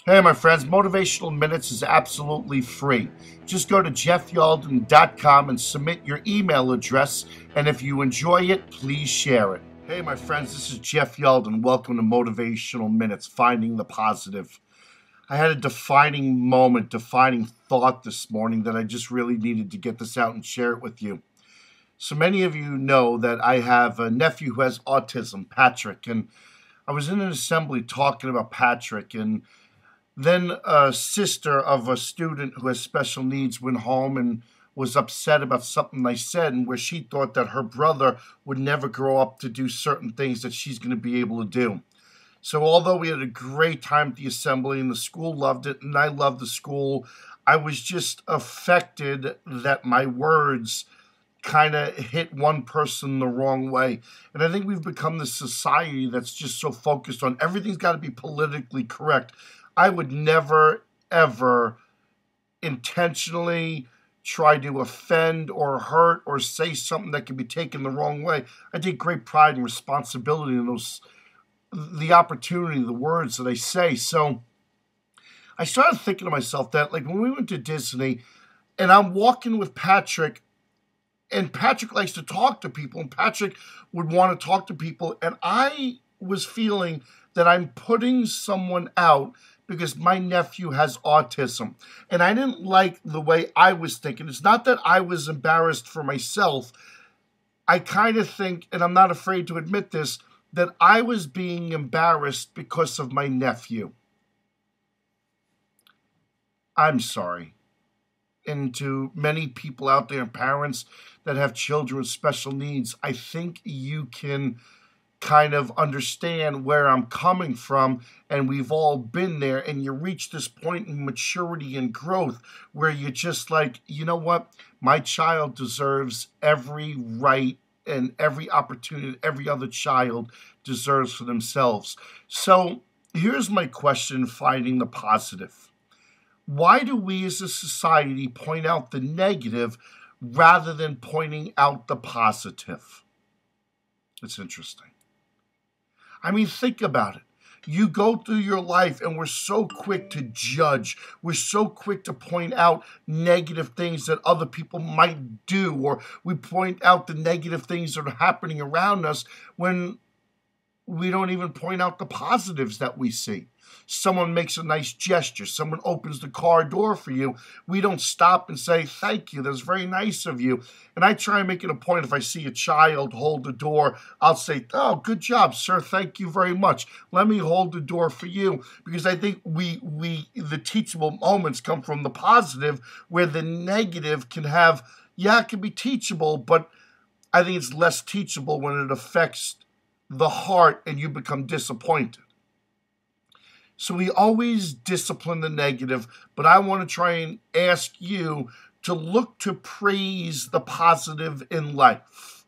Hey, my friends, Motivational Minutes is absolutely free. Just go to jeffyalden.com and submit your email address, and if you enjoy it, please share it. Hey, my friends, this is Jeff Yalden. Welcome to Motivational Minutes, Finding the Positive. I had a defining moment, defining thought this morning that I just really needed to get this out and share it with you. So many of you know that I have a nephew who has autism, Patrick, and I was in an assembly talking about Patrick, and then a sister of a student who has special needs went home and was upset about something I said, and where she thought that her brother would never grow up to do certain things that she's going to be able to do. So although we had a great time at the assembly and the school loved it and I loved the school, I was just affected that my words kind of hit one person the wrong way. And I think we've become this society that's just so focused on everything's got to be politically correct. I would never, ever intentionally try to offend or hurt or say something that can be taken the wrong way. I take great pride and responsibility in the opportunity, the words that I say. So I started thinking to myself that, like, when we went to Disney and I'm walking with Patrick, and Patrick likes to talk to people, and Patrick would want to talk to people, and I was feeling that I'm putting someone out because my nephew has autism. And I didn't like the way I was thinking. It's not that I was embarrassed for myself. I kind of think, and I'm not afraid to admit this, that I was being embarrassed because of my nephew. I'm sorry. And to many people out there, parents that have children with special needs, I think you can kind of understand where I'm coming from, and we've all been there, and you reach this point in maturity and growth where you're just like, you know what, my child deserves every right and every opportunity that every other child deserves for themselves. So here's my question, finding the positive. Why do we as a society point out the negative rather than pointing out the positive? It's interesting. I mean, think about it. You go through your life and we're so quick to judge. We're so quick to point out negative things that other people might do, or we point out the negative things that are happening around us when we don't even point out the positives that we see. Someone makes a nice gesture. Someone opens the car door for you. We don't stop and say, thank you, that's very nice of you. And I try and make it a point, if I see a child hold the door, I'll say, oh, good job, sir, thank you very much. Let me hold the door for you. Because I think the teachable moments come from the positive, where the negative can have, yeah, it can be teachable, but I think it's less teachable when it affects the heart and you become disappointed. So we always discipline the negative, but I want to try and ask you to look to praise the positive in life.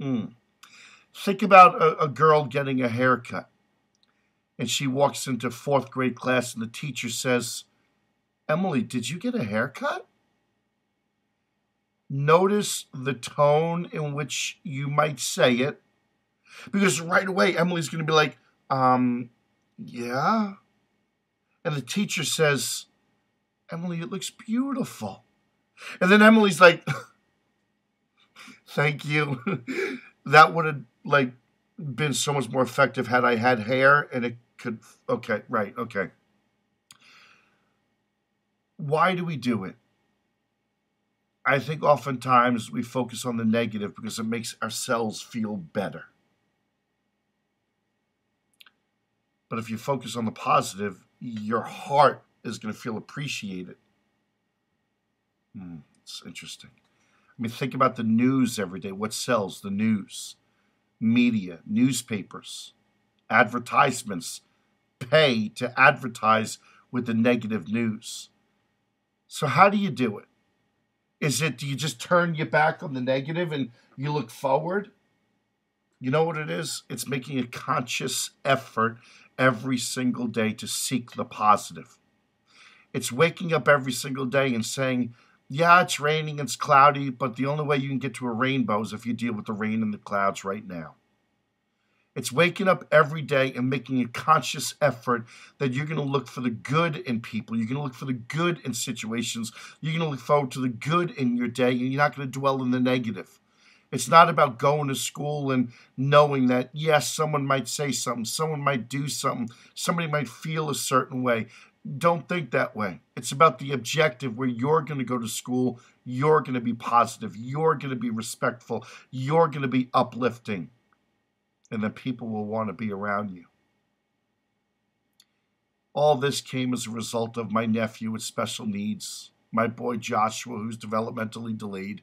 Think about a girl getting a haircut, and she walks into fourth grade class and the teacher says, Emily, did you get a haircut? Notice the tone in which you might say it, because right away Emily's going to be like, yeah. And the teacher says, Emily, it looks beautiful. And then Emily's like, thank you. That would have been so much more effective had I had hair and it could, okay, right, okay. Why do we do it? I think oftentimes we focus on the negative because it makes ourselves feel better. But if you focus on the positive, your heart is going to feel appreciated. It's interesting. I mean, think about the news every day. What sells? The news, media, newspapers, advertisements pay to advertise with the negative news. So how do you do it? Do you just turn your back on the negative and you look forward? You know what it is? It's making a conscious effort every single day to seek the positive. It's waking up every single day and saying, yeah, it's raining, it's cloudy, but the only way you can get to a rainbow is if you deal with the rain and the clouds right now. It's waking up every day and making a conscious effort that you're going to look for the good in people. You're going to look for the good in situations. You're going to look forward to the good in your day, and you're not going to dwell in the negative. It's not about going to school and knowing that, yes, someone might say something, someone might do something, somebody might feel a certain way. Don't think that way. It's about the objective where you're going to go to school, you're going to be positive, you're going to be respectful, you're going to be uplifting, and then people will want to be around you. All this came as a result of my nephew with special needs, my boy Joshua, who's developmentally delayed.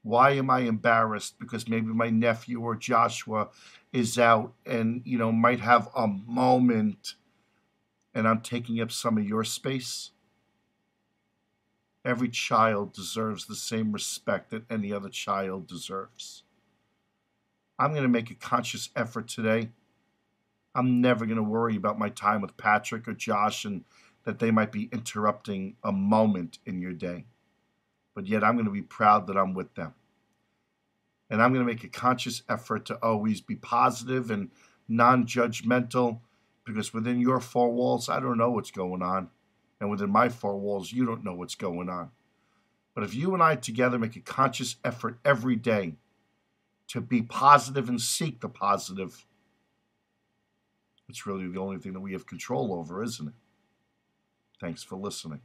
Why am I embarrassed? Because maybe my nephew or Joshua is out and, might have a moment and I'm taking up some of your space? Every child deserves the same respect that any other child deserves. I'm going to make a conscious effort today. I'm never going to worry about my time with Patrick or Josh and that they might be interrupting a moment in your day. But yet I'm going to be proud that I'm with them. And I'm going to make a conscious effort to always be positive and non-judgmental, because within your four walls, I don't know what's going on. And within my four walls, you don't know what's going on. But if you and I together make a conscious effort every day to be positive and seek the positive, it's really the only thing that we have control over, isn't it? Thanks for listening.